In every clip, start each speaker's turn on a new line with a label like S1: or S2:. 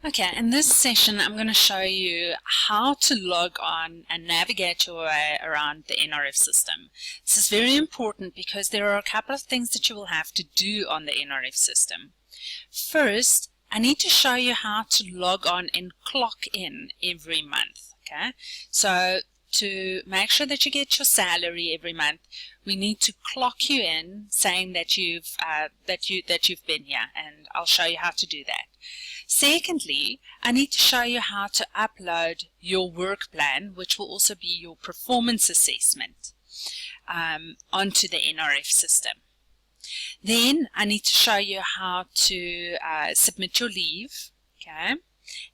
S1: Okay, in this session I'm going to show you how to log on and navigate your way around the NRF system. This is very important because there are a couple of things that you will have to do on the NRF system. First, I need to show you how to log on and clock in every month. Okay, so to make sure that you get your salary every month, we need to clock you in, saying that you've been here, and I'll show you how to do that. Secondly, I need to show you how to upload your work plan, which will also be your performance assessment, onto the NRF system. Then I need to show you how to submit your leave, okay?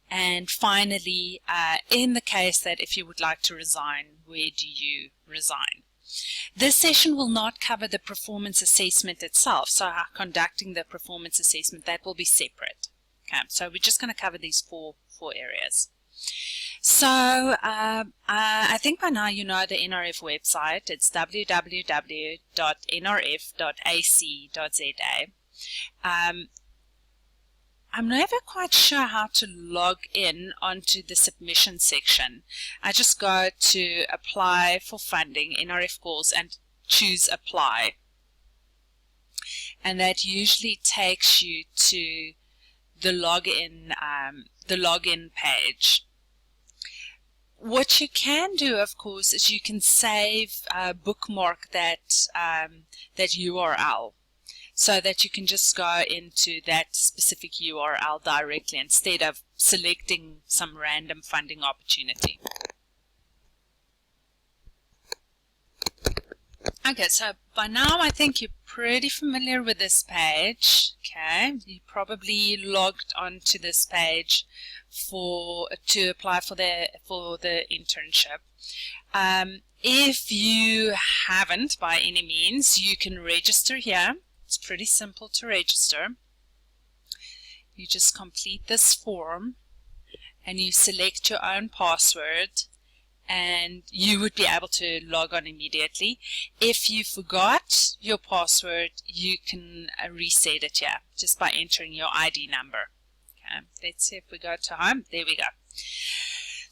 S1: And finally, in the case that if you would like to resign, where do you resign? This session will not cover the performance assessment itself, so conducting the performance assessment, that will be separate. Okay, so we're just going to cover these four areas. So I think by now you know the NRF website. It's www.nrf.ac.za. I'm never quite sure how to log in onto the submission section. I just go to apply for funding, NRF calls, and choose apply. And that usually takes you to the login page. What you can do, of course, is you can save, bookmark that URL, so that you can just go into that specific URL directly instead of selecting some random funding opportunity. Okay, so by now I think you're pretty familiar with this page. Okay, you probably logged onto this page to apply for the internship. If you haven't by any means, you can register here. It's pretty simple to register. You just complete this form and you select your own password, and you would be able to log on immediately. If you forgot your password, you can reset it here just by entering your ID number. Okay, let's see if we go to home. There we go.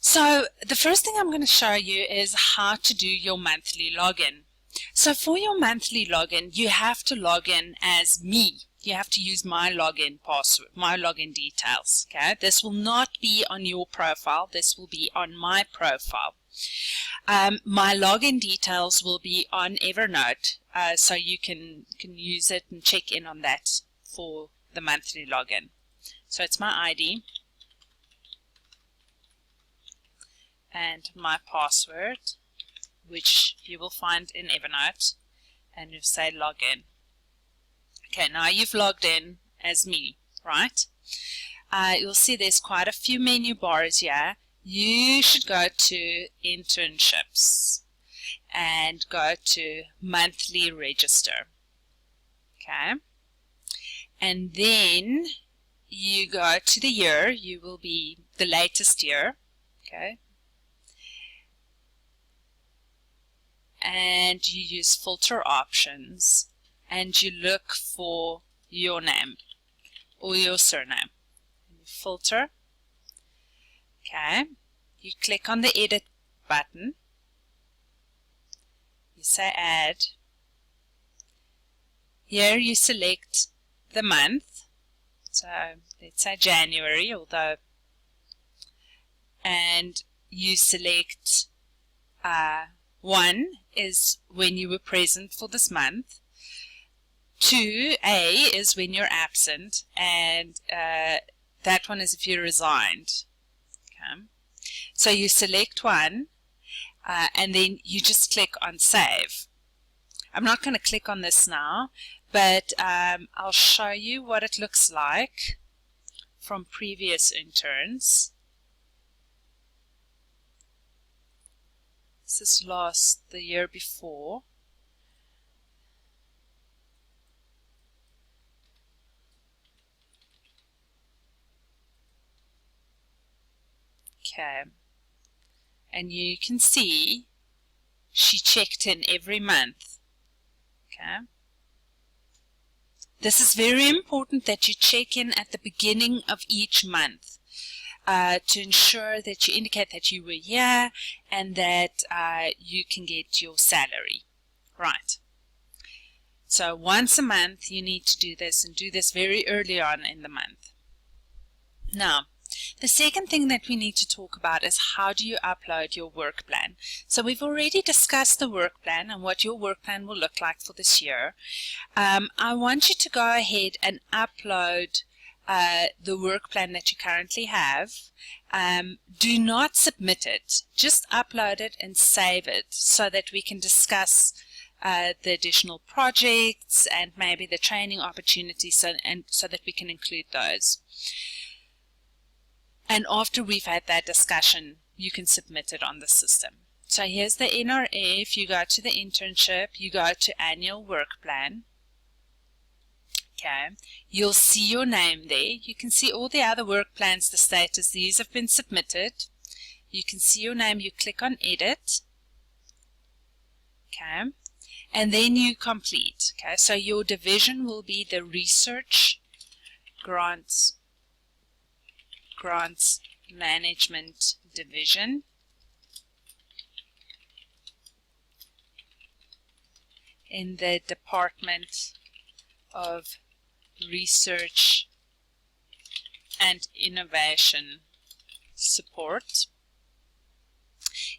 S1: So the first thing I'm going to show you is how to do your monthly login. So for your monthly login, you have to log in as me. You have to use my login password, my login details. Okay, this will not be on your profile. This will be on my profile. My login details will be on Evernote, so you can use it and check in on that for the monthly login. So it's my ID and my password, which you will find in Evernote, and you say login. Okay, now you've logged in as me, right? You'll see there's quite a few menu bars here. You should go to internships and go to monthly register. Okay, and then you go to the year. You will be the latest year. Okay, and you use filter options and you look for your name or your surname. You filter. Okay, you click on the edit button, you say add. Here you select the month, so let's say January, and you select 1 is when you were present for this month, 2A is when you're absent, and that one is if you resigned. So you select one, and then you just click on save. I'm not going to click on this now, but I'll show you what it looks like from previous interns. This is the year before. Okay, and you can see she checked in every month. Okay, this is very important that you check in at the beginning of each month. to ensure that you indicate that you were here and that you can get your salary. Right. So once a month you need to do this, and do this very early on in the month. Now, the second thing that we need to talk about is how do you upload your work plan. So we've already discussed the work plan and what your work plan will look like for this year. I want you to go ahead and upload the work plan that you currently have. Do not submit it, just upload it and save it so that we can discuss the additional projects and maybe the training opportunities, so that we can include those. And after we've had that discussion, you can submit it on the system. So here's the NRF. You go to the internship, you go to annual work plan. Okay, you'll see your name there. You can see all the other work plans, the status. These have been submitted. You can see your name. You click on edit. Okay, and then you complete. Okay, so your division will be the research grants management division. In the Department of Research and Innovation Support.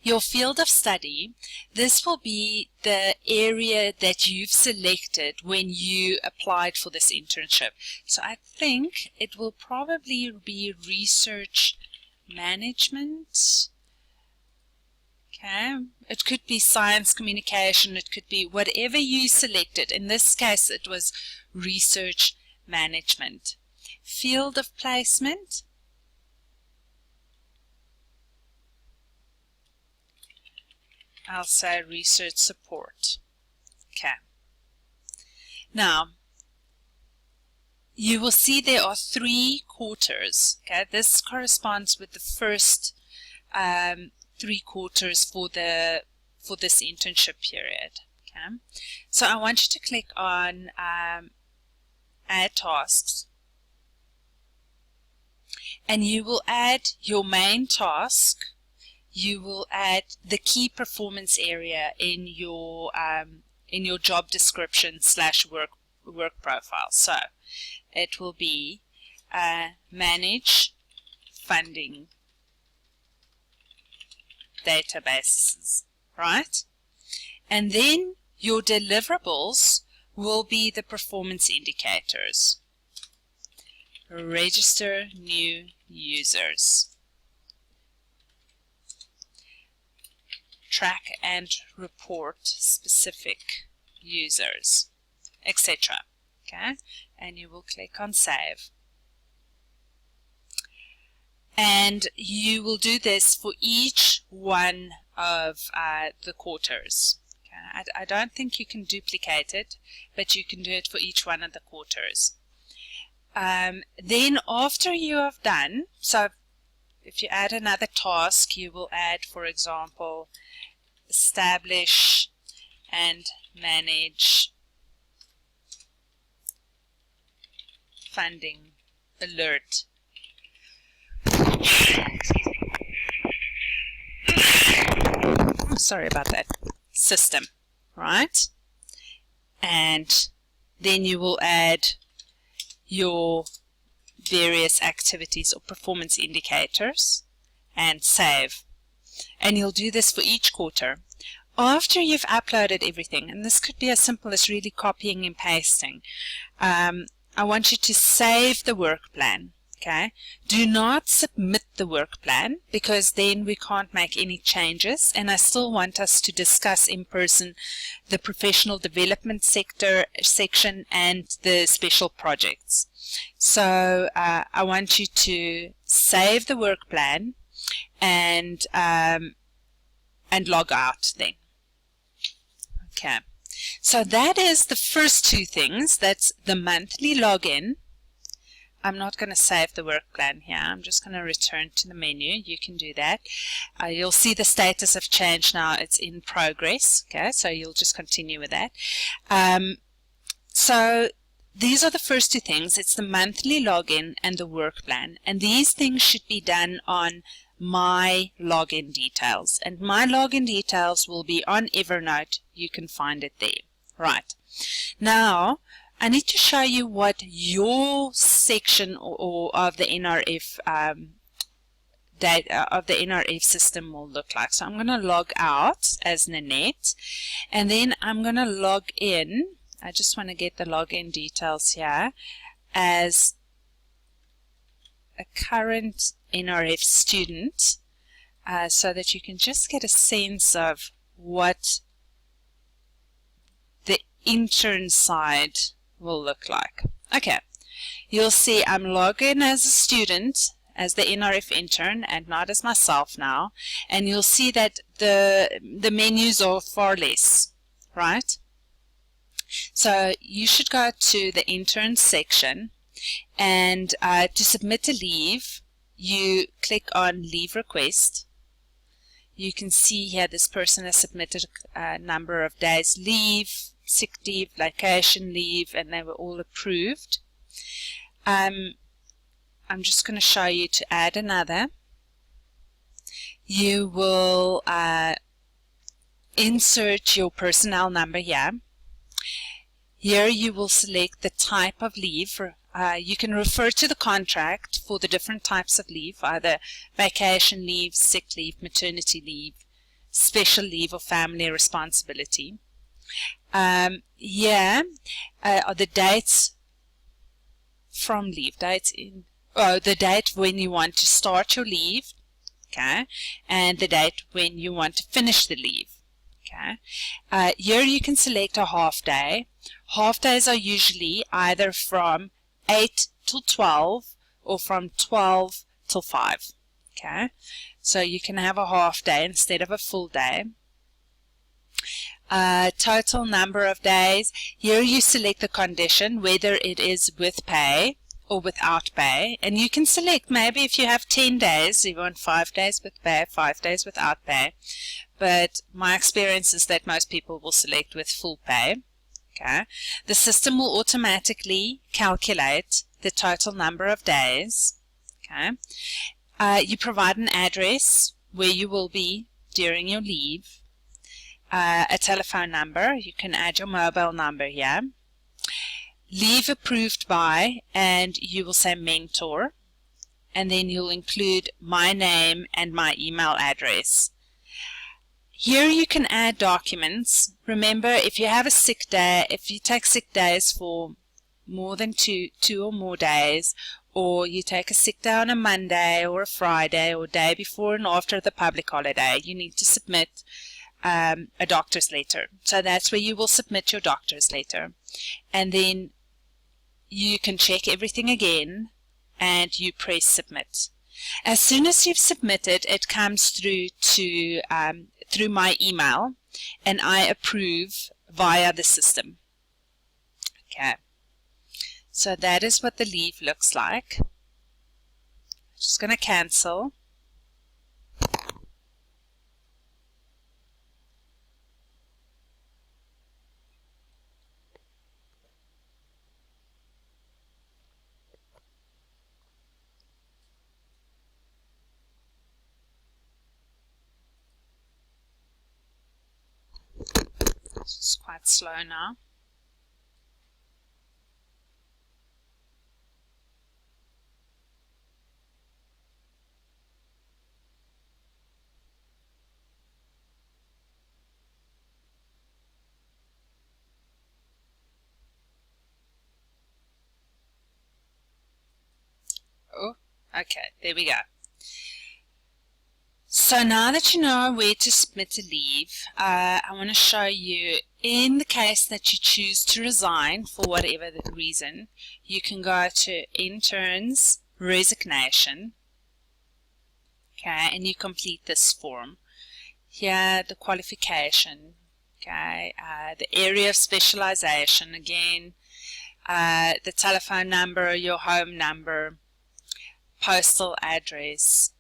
S1: Your field of study, this will be the area that you've selected when you applied for this internship. So I think it will probably be research management. Okay, it could be science communication, it could be whatever you selected. In this case it was research management. Field of placement, I'll say research support. Okay. Now, you will see there are 3 quarters. Okay, this corresponds with the first 3 quarters for this internship period. Okay, so I want you to click on Add Tasks, and you will add your main task. You will add the key performance area in your job description / work profile. So it will be manage funding databases, right? And then your deliverables will be the performance indicators. Register new users. Track and report specific users, etc. Okay, and you will click on Save. And you will do this for each one of the quarters. Okay? I don't think you can duplicate it, but you can do it for each one of the quarters. Then after you have done, so if you add another task, you will add, for example, establish and manage funding alert. Sorry about that. System, right? And then you will add your various activities or performance indicators and save. And you'll do this for each quarter. After you've uploaded everything, and this could be as simple as really copying and pasting, I want you to save the work plan. Okay, do not submit the work plan, because then we can't make any changes, and I still want us to discuss in person the professional development section and the special projects. So I want you to save the work plan and log out then. Okay, so that is the first 2 things. That's the monthly login. I'm not going to save the work plan here. I'm just going to return to the menu. You can do that. You'll see the status of change now. It's in progress. Okay, so you'll just continue with that. So these are the first two things. It's the monthly login and the work plan. And these things should be done on my login details. And my login details will be on Evernote. You can find it there. Right. Now, I need to show you what your section or of the NRF data of the NRF system will look like. So I'm going to log out as Nanette, and then I'm going to log in. I just want to get the login details here as a current NRF student, so that you can just get a sense of what the intern side will look like. Okay, you'll see I'm logged in as a student, as the NRF intern, and not as myself now, and you'll see that the menus are far less, right? So you should go to the intern section, and to submit a leave, you click on leave request. You can see here this person has submitted a number of days leave, sick leave, vacation leave, and they were all approved. I'm just going to show you to add another. You will insert your personnel number here. Here you will select the type of leave. You can refer to the contract for the different types of leave, either vacation leave, sick leave, maternity leave, special leave, or family responsibility. Here are the dates from leave, the date when you want to start your leave, okay, and the date when you want to finish the leave. Okay. Here you can select a half day. Half days are usually either from 8 till 12 or from 12 till 5. Okay, so you can have a half day instead of a full day. Total number of days. Here you select the condition, whether it is with pay or without pay, and you can select maybe if you have 10 days, you want 5 days with pay, 5 days without pay, but my experience is that most people will select with full pay. Okay. The system will automatically calculate the total number of days. Okay. You provide an address where you will be during your leave, a telephone number. You can add your mobile number here. Leave approved by, and you will say mentor, and then you'll include my name and my email address. Here you can add documents. Remember, if you have a sick day, if you take sick days for more than two or more days, or you take a sick day on a Monday or a Friday or day before and after the public holiday, you need to submit a doctor's letter. So that's where you will submit your doctor's letter. And then you can check everything again and you press submit. As soon as you've submitted, it comes through to through my email, and I approve via the system. Okay, so that is what the leave looks like. Just going to cancel. It's quite slow now. Oh, okay, there we go. So now that you know where to submit a leave, I want to show you, in the case that you choose to resign for whatever the reason, you can go to Interns Resignation, okay, and you complete this form. Here, the qualification, okay, the area of specialization, again, the telephone number, your home number, postal address.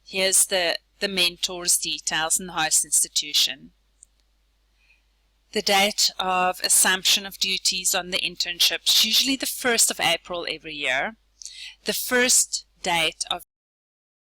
S1: Here's the mentor's details and the host institution. the date of assumption of duties on the internships, usually the 1st of April every year. The first date of